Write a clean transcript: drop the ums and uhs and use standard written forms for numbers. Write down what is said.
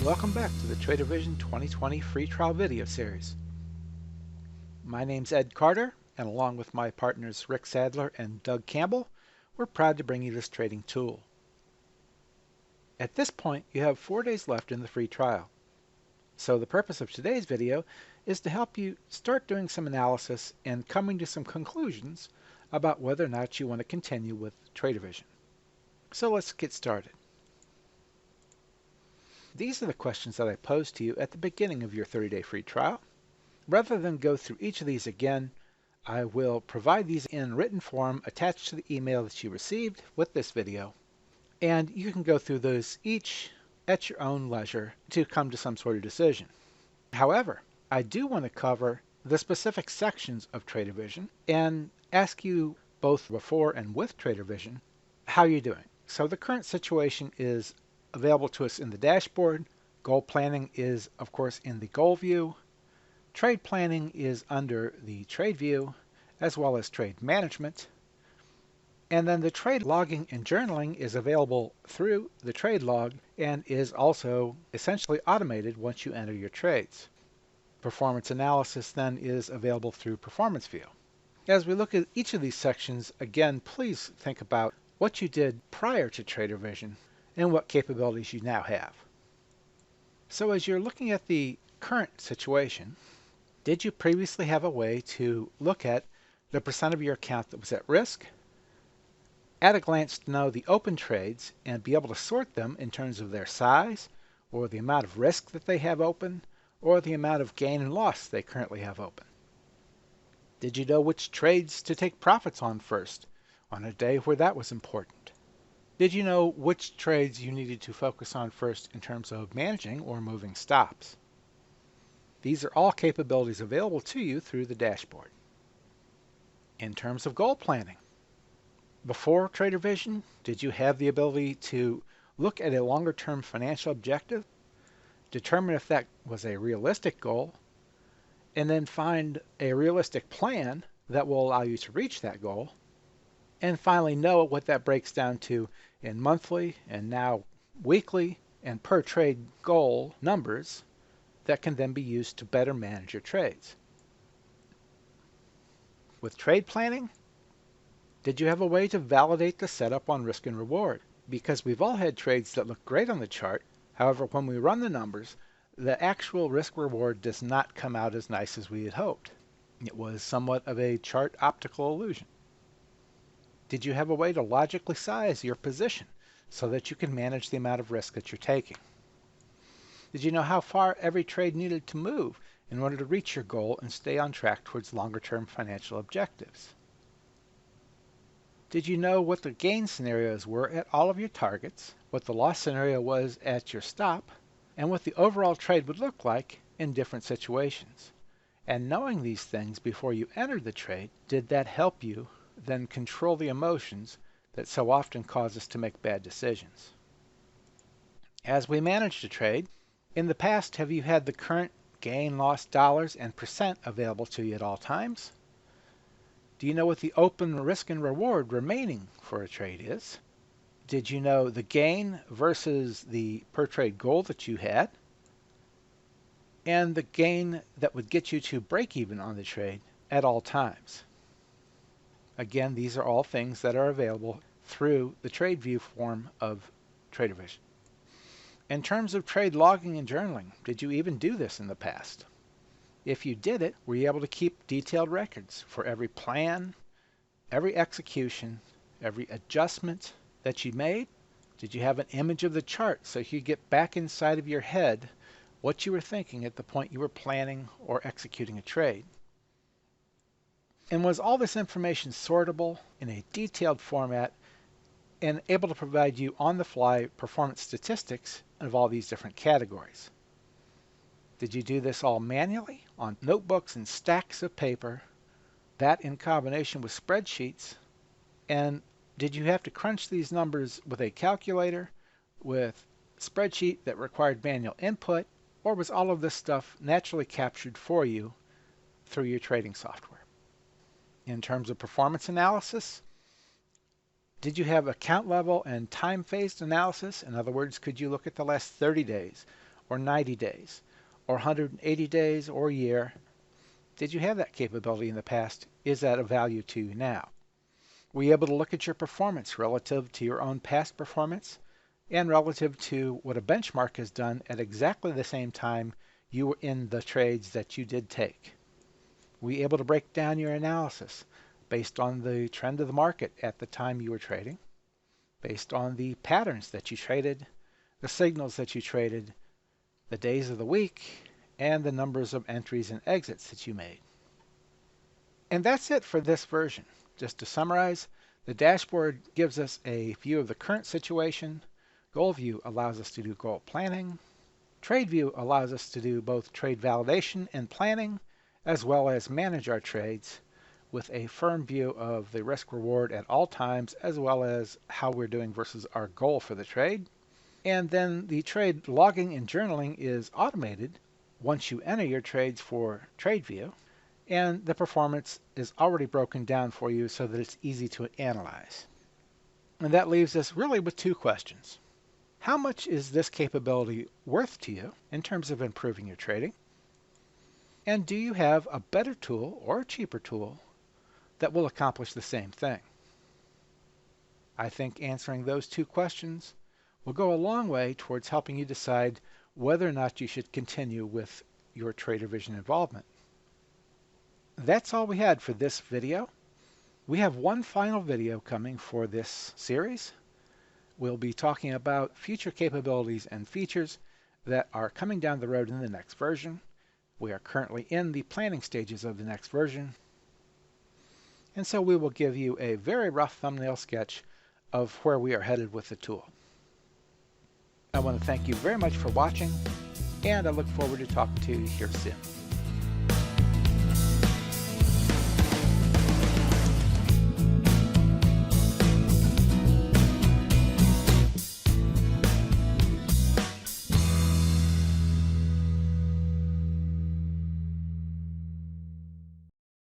Welcome back to the Trader Vision 2020 free trial video series. My name's Ed Carter, and along with my partners Rick Sadler and Doug Campbell, we're proud to bring you this trading tool. At this point, you have 4 days left in the free trial. So the purpose of today's video is to help you start doing some analysis and coming to some conclusions about whether or not you want to continue with Trader Vision. So let's get started. These are the questions that I posed to you at the beginning of your 30-day free trial. Rather than go through each of these again, I will provide these in written form attached to the email that you received with this video, and you can go through those each at your own leisure to come to some sort of decision. However, I do want to cover the specific sections of Trader Vision and ask you both before and with Trader Vision how you're doing. So the current situation is available to us in the dashboard. Goal planning is, of course, in the goal view. Trade planning is under the trade view, as well as trade management. And then the trade logging and journaling is available through the trade log and is also essentially automated once you enter your trades. Performance analysis then is available through Performance View. As we look at each of these sections, again, please think about what you did prior to Trader Vision and what capabilities you now have. So as you're looking at the current situation, did you previously have a way to look at the percent of your account that was at risk, at a glance to know the open trades and be able to sort them in terms of their size, or the amount of risk that they have open, or the amount of gain and loss they currently have open? Did you know which trades to take profits on first, on a day where that was important? Did you know which trades you needed to focus on first in terms of managing or moving stops? These are all capabilities available to you through the dashboard. In terms of goal planning, before Trader Vision, did you have the ability to look at a longer-term financial objective, determine if that was a realistic goal, and then find a realistic plan that will allow you to reach that goal, and finally know what that breaks down to in monthly and now weekly and per trade goal numbers that can then be used to better manage your trades? With trade planning, did you have a way to validate the setup on risk and reward? Because we've all had trades that look great on the chart. However, when we run the numbers, the actual risk reward does not come out as nice as we had hoped. It was somewhat of a chart optical illusion. Did you have a way to logically size your position so that you can manage the amount of risk that you're taking? Did you know how far every trade needed to move in order to reach your goal and stay on track towards longer-term financial objectives? Did you know what the gain scenarios were at all of your targets, what the loss scenario was at your stop, and what the overall trade would look like in different situations? And knowing these things before you entered the trade, did that help you then control the emotions that so often cause us to make bad decisions? As we manage the trade, in the past, have you had the current gain, loss, dollars, and percent available to you at all times? Do you know what the open risk and reward remaining for a trade is? Did you know the gain versus the per trade goal that you had? And the gain that would get you to break even on the trade at all times? Again, these are all things that are available through the trade view form of Trader Vision. In terms of trade logging and journaling, did you even do this in the past? If you did it, were you able to keep detailed records for every plan, every execution, every adjustment that you made? Did you have an image of the chart so you could get back inside of your head what you were thinking at the point you were planning or executing a trade? And was all this information sortable in a detailed format and able to provide you on-the-fly performance statistics of all these different categories? Did you do this all manually on notebooks and stacks of paper, that in combination with spreadsheets? And did you have to crunch these numbers with a calculator, with a spreadsheet that required manual input, or was all of this stuff naturally captured for you through your trading software? In terms of performance analysis, did you have account level and time phased analysis? In other words, could you look at the last 30 days or 90 days or 180 days or a year? Did you have that capability in the past? Is that of value to you now? Were you able to look at your performance relative to your own past performance and relative to what a benchmark has done at exactly the same time you were in the trades that you did take? Were you able to break down your analysis based on the trend of the market at the time you were trading, based on the patterns that you traded, the signals that you traded, the days of the week, and the numbers of entries and exits that you made? And that's it for this version. Just to summarize, the dashboard gives us a view of the current situation. Goal View allows us to do goal planning. Trade View allows us to do both trade validation and planning, as well as manage our trades with a firm view of the risk reward at all times, as well as how we're doing versus our goal for the trade. And then the trade logging and journaling is automated once you enter your trades for Trade View, and the performance is already broken down for you so that it's easy to analyze. And that leaves us really with two questions. How much is this capability worth to you in terms of improving your trading? And do you have a better tool or a cheaper tool that will accomplish the same thing? I think answering those two questions will go a long way towards helping you decide whether or not you should continue with your Trader Vision involvement. That's all we had for this video. We have one final video coming for this series. We'll be talking about future capabilities and features that are coming down the road in the next version. We are currently in the planning stages of the next version. And so we will give you a very rough thumbnail sketch of where we are headed with the tool. I want to thank you very much for watching, and I look forward to talking to you here soon.